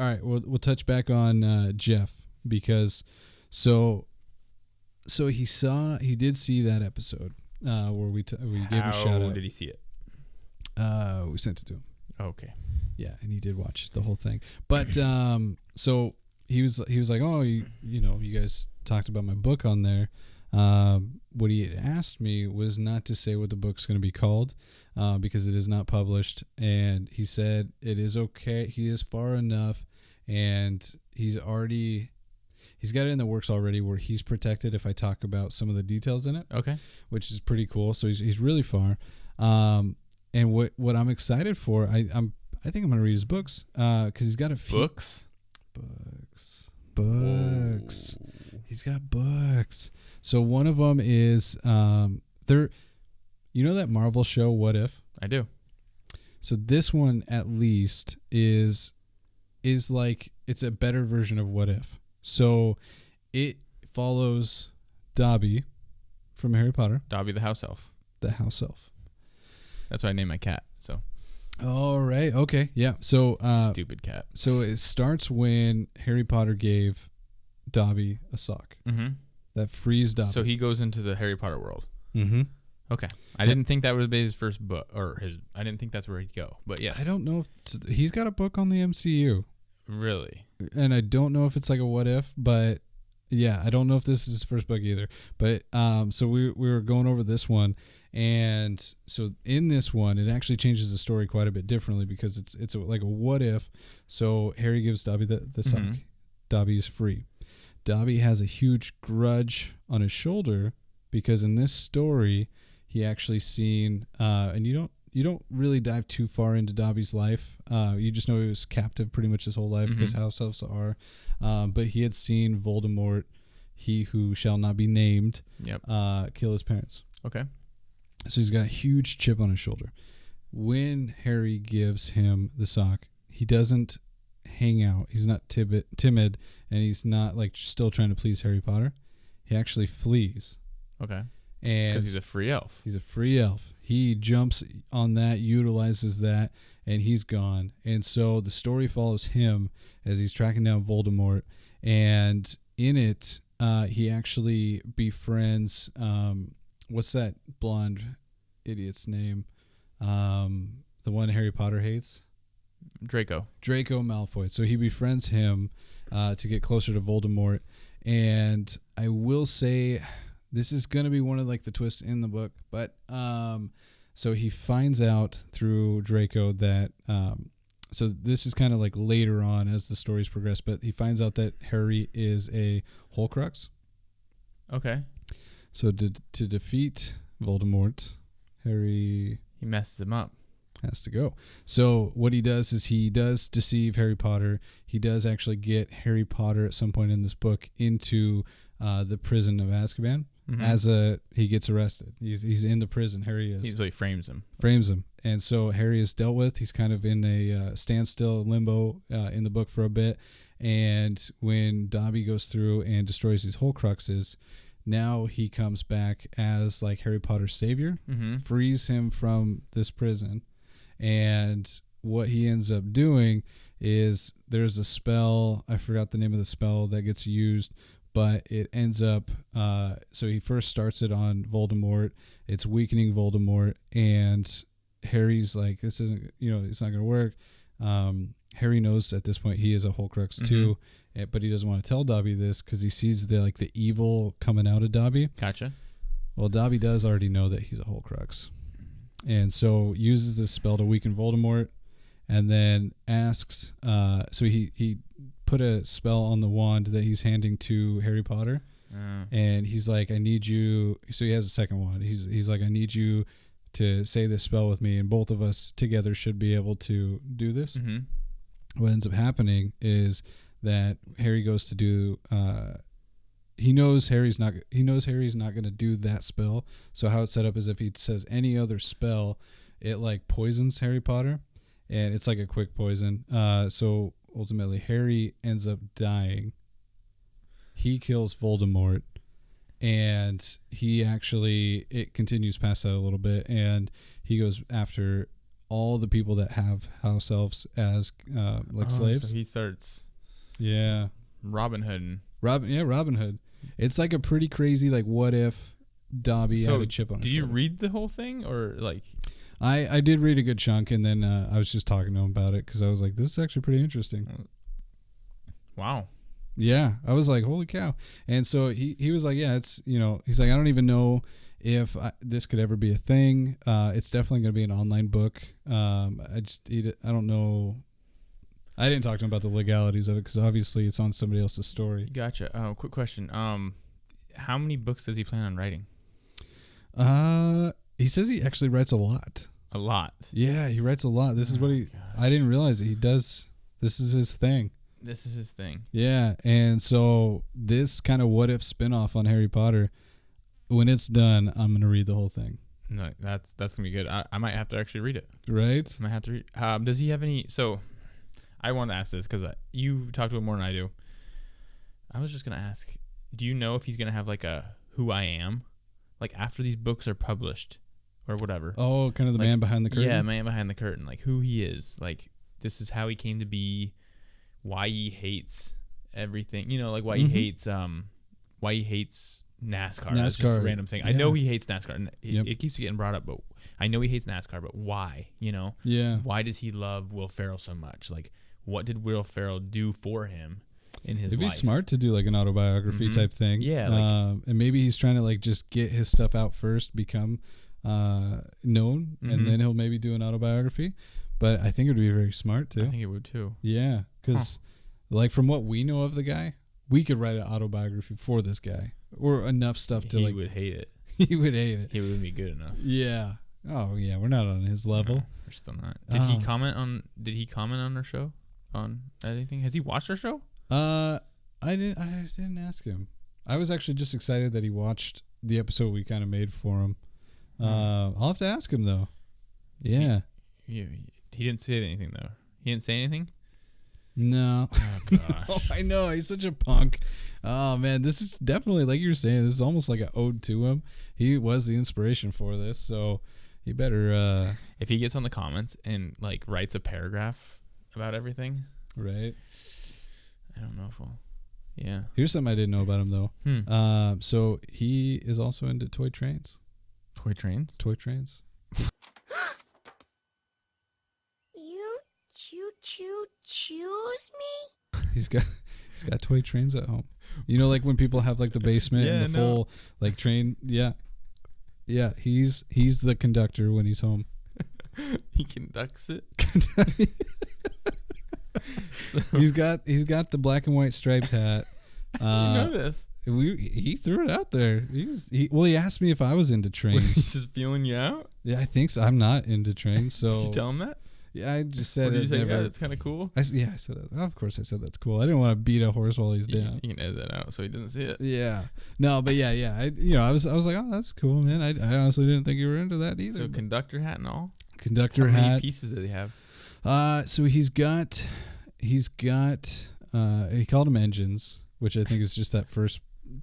all right, we'll touch back on Jeff because so he did see that episode where we gave him a shout out. How did he see it? We sent it to him. Okay. Yeah, and he did watch the whole thing. But so he was like, oh, you guys talked about my book on there. What he had asked me was not to say what the book's going to be called because it is not published. And he said it is okay. He is far enough, and he's got it in the works already where he's protected if I talk about some of the details in it. Okay. Which is pretty cool. So he's really far. And what I'm excited for, I think I'm going to read his books because he's got a few books. Whoa. He's got books. So one of them is you know that Marvel show What If? I do. So this one at least is like it's a better version of What If. So it follows Dobby from Harry Potter. Dobby the house elf. The house elf. That's what I named my cat. So. All right. Okay. Yeah. So stupid cat. So it starts when Harry Potter gave Dobby a sock. Mm-hmm. That frees Dobby. So he goes into the Harry Potter world. Mm-hmm. Okay. I didn't think that would be his first book, I didn't think that's where he'd go. But yes. I don't know if he's got a book on the MCU. Really? And I don't know if it's like a what if, but yeah, I don't know if this is his first book either. But so we were going over this one, and so in this one, it actually changes the story quite a bit differently because it's like a what if. So Harry gives Dobby the sock. Mm-hmm. Dobby is free. Dobby has a huge grudge on his shoulder because in this story, he actually seen, and you don't really dive too far into Dobby's life. You just know he was captive pretty much his whole life because house elves are. But he had seen Voldemort, he who shall not be named, kill his parents. Okay. So he's got a huge chip on his shoulder. When Harry gives him the sock, he doesn't hang out. He's not timid, and he's not like still trying to please Harry Potter. He actually flees. Okay. And because he's a free elf. He's a free elf. He jumps on that, utilizes that, and he's gone. And so the story follows him as he's tracking down Voldemort. And in it, he actually befriends, what's that blonde idiot's name? The one Harry Potter hates? Draco Malfoy. So he befriends him to get closer to Voldemort. And I will say, this is going to be one of like the twists in the book, but so he finds out through Draco that so this is kind of like later on as the stories progress, but he finds out that Harry is a Horcrux. Okay. So to defeat Voldemort, Harry he messes him up. Has to go. So what he does is he does deceive Harry Potter. He does actually get Harry Potter at some point in this book into the prison of Azkaban. Mm-hmm. He gets arrested. He's in the prison. Harry is. So he frames him. And so Harry is dealt with. He's kind of in a standstill limbo in the book for a bit. And when Dobby goes through and destroys these Horcruxes, now he comes back as like Harry Potter's savior, frees him from this prison. And what he ends up doing is there's a spell, I forgot the name of the spell that gets used, but it ends up, so he first starts it on Voldemort. It's weakening Voldemort, and Harry's like, this isn't, it's not going to work. Harry knows at this point he is a Horcrux too, but he doesn't want to tell Dobby this because he sees the evil coming out of Dobby. Gotcha. Well, Dobby does already know that he's a Horcrux. And so uses this spell to weaken Voldemort, and then asks, so he put a spell on the wand that he's handing to Harry Potter, and he's like, I need you, so he has a second wand, he's like, I need you to say this spell with me, and both of us together should be able to do this. What ends up happening is that Harry goes to do, he knows Harry's not going to do that spell. So how it's set up is if he says any other spell, it like poisons Harry Potter, and it's like a quick poison. So ultimately Harry ends up dying. He kills Voldemort, and it continues past that a little bit, and he goes after all the people that have house elves as slaves. So he starts Yeah. Robin Hood. Robin Hood. It's like a pretty crazy, like, what if Dobby had a chip on his Did you shoulder. read the whole thing, or like? I did read a good chunk, and then I was just talking to him about it because I was like, this is actually pretty interesting. Wow. Yeah, I was like, holy cow. And so he was like, yeah, it's, he's like, I don't even know if this could ever be a thing. It's definitely going to be an online book. I don't know. I didn't talk to him about the legalities of it because obviously it's on somebody else's story. Gotcha. Quick question. How many books does he plan on writing? He says he actually writes a lot. A lot. Yeah, he writes a lot. This is what I didn't realize that he does. This is his thing. Yeah, and so this kind of what if spinoff on Harry Potter, when it's done, I'm gonna read the whole thing. No, that's gonna be good. I might have to actually read it. Right? I might have to read. Does he have any? So, I want to ask this because you talk to him more than I do. I was just gonna ask, do you know if he's gonna have like a Who I Am, like after these books are published, or whatever? Oh, kind of the man behind the curtain. Yeah, man behind the curtain, like who he is, like this is how he came to be. Why he hates everything, like why he hates NASCAR. That's just a random thing. Yeah. I know he hates NASCAR, and it keeps getting brought up, but I know he hates NASCAR, but why? Yeah. Why does he love Will Ferrell so much? Like, what did Will Ferrell do for him in his life? It'd be smart to do like an autobiography type thing. Yeah. And maybe he's trying to like just get his stuff out first, become known, and then he'll maybe do an autobiography. But I think it would be very smart too. I think it would too. Yeah, because like from what we know of the guy, we could write an autobiography for this guy, or enough stuff to He would hate it. He would hate it. He wouldn't be good enough. Yeah. Oh yeah, we're not on his level. No, we're still not. Did he comment on our show? On anything? Has he watched our show? I didn't ask him. I was actually just excited that he watched the episode we kind of made for him. I'll have to ask him though. Yeah. He didn't say anything though. He didn't say anything? No. Oh gosh. No, I know, he's such a punk. Oh man, this is definitely, like you were saying, this is almost like an ode to him. He was the inspiration for this, so he better if he gets on the comments and like writes a paragraph about everything. Right. I don't know if we'll Here's something I didn't know about him though. So he is also into toy trains. Toy trains? Toy trains. Choose me? He's got toy trains at home. Like when people have like the basement and the full like train. Yeah. He's the conductor when he's home. He conducts it. He's got the black and white striped hat. You know this. He threw it out there. He asked me if I was into trains. Was he just feeling you out? Yeah, I think so. I'm not into trains. So did you tell him that? Yeah, I just said it. Did you say, never. yeah, that's kind of cool? I said that. Of course I said that's cool. I didn't want to beat a horse while he's down. You can edit that out so he doesn't see it. Yeah. No, but yeah. I was like, oh, that's cool, man. I honestly didn't think you were into that either. So conductor hat and all? Conductor hat. How many pieces did he have? So he's got he called them engines, which I think is just that first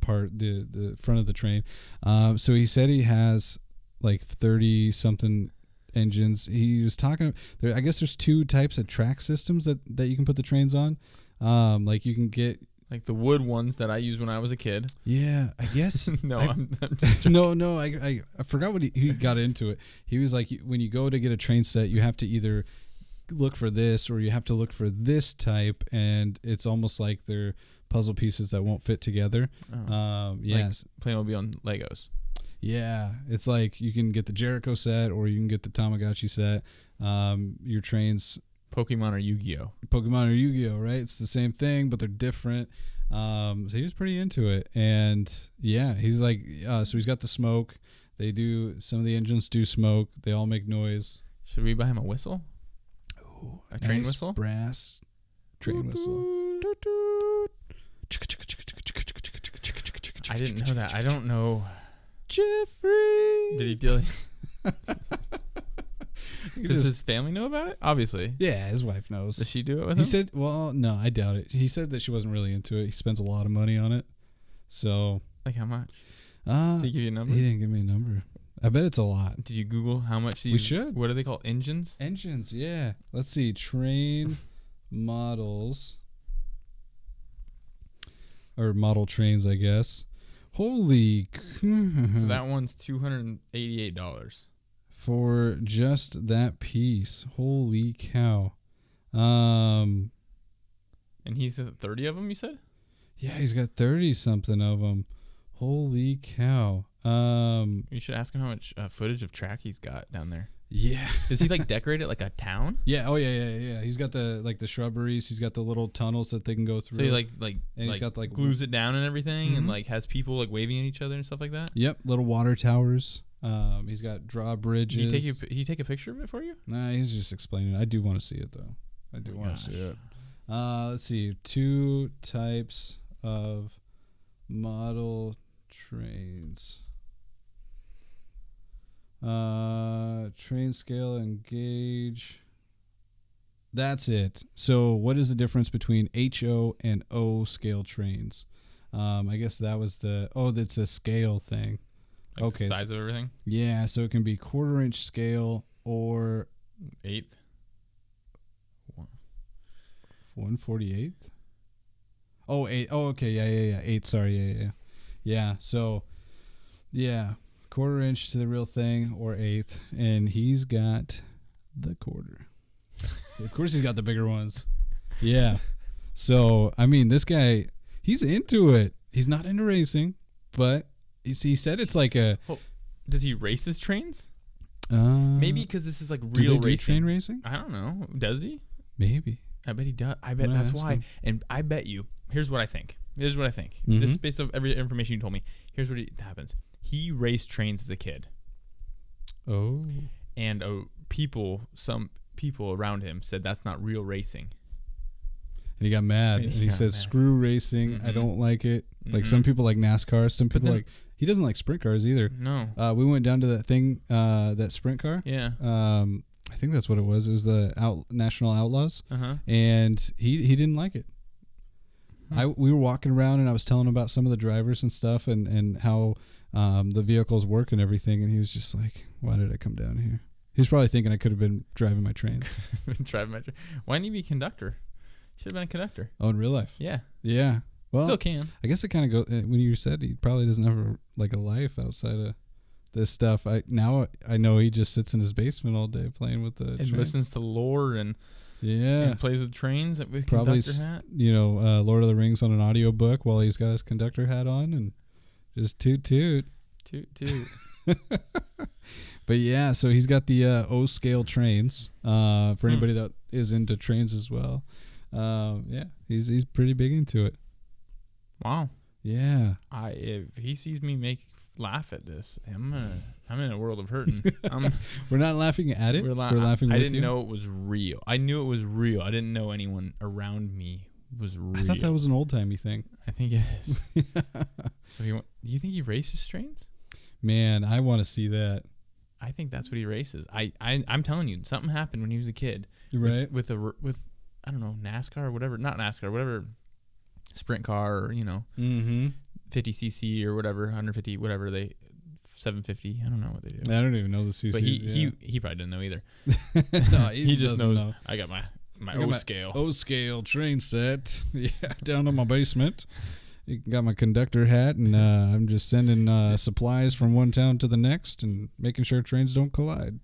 part, the front of the train. So he said he has like 30 something engines. He was talking there. I guess there's two types of track systems that you can put the trains on. Like you can get like the wood ones that I used when I was a kid. Yeah, I guess. No, I'm just no. I forgot what he got into it. He was like, when you go to get a train set, you have to either look for this or you have to look for this type, and it's almost like they're puzzle pieces that won't fit together. Yes, like Playmobil on Legos. Yeah, it's like you can get the Jericho set or you can get the Tamagotchi set. Your trains, Pokemon or Yu-Gi-Oh. Right? It's the same thing, but they're different. So he was pretty into it, and yeah, he's like, so he's got the smoke. Some of the engines do smoke. They all make noise. Should we buy him a whistle? Ooh, a train nice whistle? Brass train whistle. I didn't know that. I don't know. Jeffrey. Did he deal? Does his family know about it? Obviously. Yeah, his wife knows. Does she do it with him? He said, well, no, I doubt it. He said that she wasn't really into it. He spends a lot of money on it. So. Like how much? Did he give you a number? He didn't give me a number. I bet it's a lot. Did you Google how much these? We should. What are they called? Engines? Engines, yeah. Let's see. Train models. Or model trains, I guess. Holy. So that one's $288. For just that piece. Holy cow. And he's 30 of them, you said? Yeah, he's got 30 something of them. Holy cow. You should ask him how much footage of track he's got down there. Yeah. Does he like decorate it like a town? Yeah. Oh yeah. He's got the shrubberies. He's got the little tunnels that they can go through. So he and he's got glues it down and everything, and Mhm. like has people like waving at each other and stuff like that. Yep. Little water towers. He's got drawbridges. Did he take a picture of it for you? Nah, he's just explaining. I do want to see it though. I do want to see it. Let's see. 2 types of model trains. Train scale and gauge. That's it. So what is the difference between HO and O scale trains? I guess that was that's a scale thing. Like Okay, the size of everything? Yeah, so it can be 1/4 inch scale or 1/8. 1/48. Oh, 8. Oh, okay. Yeah. 8. Sorry. Yeah. Yeah. So, yeah, 1/4 inch to the real thing or 1/8, and he's got the 1/4. Of course, he's got the bigger ones. Yeah. So, I mean, this guy, he's into it. He's not into racing, but he said it's like a. Oh, does he race his trains? Maybe because this is like do real they do racing. train racing? I don't know. Does he? Maybe. I bet he does. I bet I'm gonna that's ask why. him. And I bet you. Here's what I think. Mhm. This based on every information you told me. Here's what happens. He raced trains as a kid, Oh. and some people around him said that's not real racing. And he got mad. And And he he got said, mad. "Screw racing. I Mhm. don't like it." Like Mhm. some people like NASCAR. Some But people then- he doesn't like sprint cars either. No. We went down to that thing, that sprint car. Yeah. I think that's what it was. It was the National Outlaws, Uh-huh. and he didn't like it. We were walking around, and I was telling him about some of the drivers and stuff, and how the vehicles work and everything, and he was just like, "Why did I come down here?" He was probably thinking I could have been driving my train. Driving my train. Why didn't you be a conductor? Should have been a conductor. Oh, in real life? Yeah. Yeah. Well, Still can. I guess it kind of goes when you said he probably doesn't have a life outside of this stuff. I know he just sits in his basement all day playing with the And trains. listens to lore and plays with trains with Probably conductor hat. Lord of the Rings on an audiobook while he's got his conductor hat on and just toot. Toot. But yeah, so he's got the O scale trains for anybody that is into trains as well. Yeah, he's pretty big into it. Wow. Yeah. If he sees me laugh at this, I'm in a world of hurting. We're not laughing at it. We're laughing with I you. didn't know it was real. I knew it was real. I didn't know anyone around me was real. I thought that was an old timey thing. I think it is. So do you think he races trains? Man, I want to see that. I think that's what he races. I'm telling you, something happened when he was a kid. Right. With I don't know, NASCAR or whatever, not NASCAR, whatever, sprint car or 50cc or whatever, 150, whatever 750. I don't know what they do. I don't even know the CCs. But he probably didn't know either. No, he just knows. know. I got my I got O my scale. O scale train set. Yeah, down in my basement. Got my conductor hat, and I'm just sending supplies from one town to the next and making sure trains don't collide.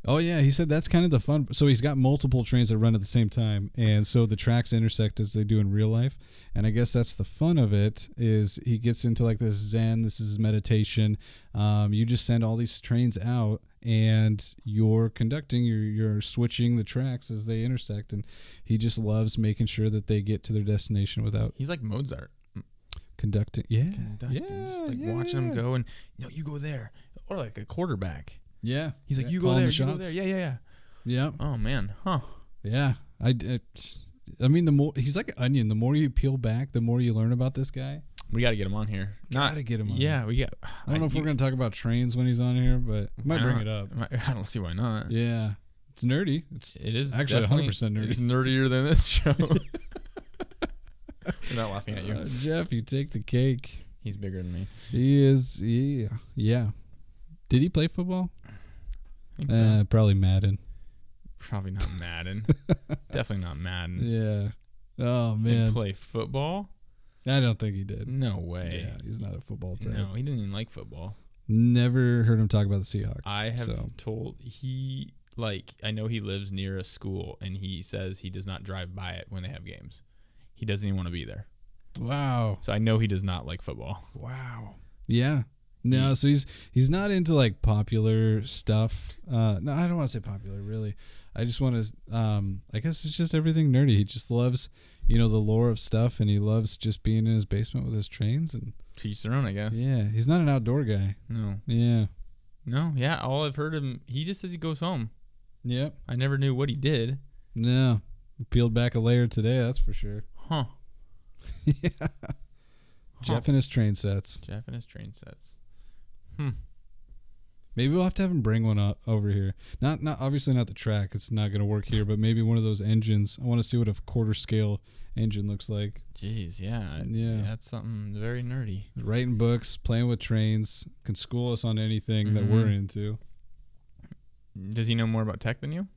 Oh, yeah, he said that's kind of the fun. So he's got multiple trains that run at the same time, and so the tracks intersect as they do in real life. And I guess that's the fun of it, is he gets into like this zen, this is meditation. You just send all these trains out, and you're conducting, you're switching the tracks as they intersect, and he just loves making sure that they get to their destination without He's like Mozart. conducting. Yeah, Conducting, just like watching them go, and you go there, or like a quarterback. Yeah, He's like, you go calling there, the you go shots. there. Yeah. Yeah, Oh man, huh? yeah. I mean, the more he's like an onion. The more you peel back, the more you learn about this guy. We got to get him on here. Gotta get him on. Yeah, we got. I don't know if we're gonna talk about trains when he's on here, but we might bring it up. I don't see why not. Yeah, it's nerdy. It is actually definitely- 100% nerdy. It's nerdier than this show. We're not laughing at you. Jeff, you take the cake. He's bigger than me. He is. Yeah. Did he play football? I think so. Probably Madden. Probably not Madden. Definitely not Madden. Yeah. Oh, Did man. he play football? I don't think he did. No way. Yeah, he's not a football type. No, he didn't even like football. Never heard him talk about the Seahawks. I have told I know he lives near a school, and he says he does not drive by it when they have games. He doesn't even want to be there. Wow. So I know he does not like football. Wow. Yeah. No, so he's not into like popular stuff. No, I don't want to say popular, really. I just want to. I guess it's just everything nerdy. He just loves, the lore of stuff, and he loves just being in his basement with his trains and. Teach their own, I guess. Yeah, he's not an outdoor guy. No. Yeah. No. Yeah. All I've heard him. He just says he goes home. Yep. I never knew what he did. No. Peeled back a layer today. That's for sure. Huh. Yeah. Jeff and his train sets. Maybe we'll have to have him bring one up over here. Not obviously not the track. It's not going to work here, but maybe one of those engines. I want to see what a quarter scale engine looks like. Jeez, yeah. Yeah. That's something very nerdy. Writing books, playing with trains, can school us on anything that we're into. Does he know more about tech than you?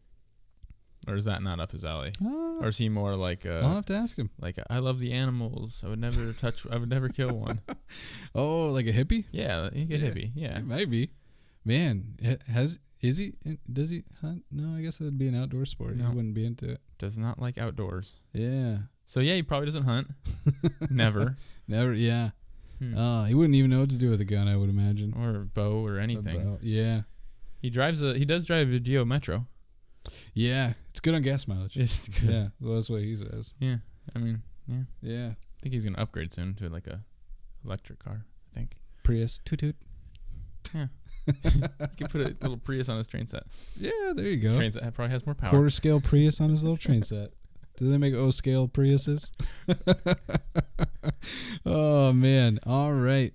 Or is that not up his alley? Or is he more like I'll have to ask him. Like, I love the animals. I would never kill one. Oh, like a hippie? Yeah, he get hippie. Yeah. Maybe. Man, does he hunt? No, I guess that'd be an outdoor sport. No. He wouldn't be into it. Does not like outdoors. Yeah. So yeah, he probably doesn't hunt. Never. Never, yeah. He wouldn't even know what to do with a gun, I would imagine. Or a bow or anything. Yeah. He does drive a Geo Metro. Yeah. It's good on gas mileage. It's good. Yeah. Well, that's what he says. Yeah. I mean, yeah. Yeah. I think he's gonna upgrade soon to like a electric car, I think. Prius. Toot toot. Yeah. You can put a little Prius on his train set. Yeah, there you go. Train set probably has more power. Quarter scale Prius on his little train set. Do they make O scale Priuses? Oh man. All right.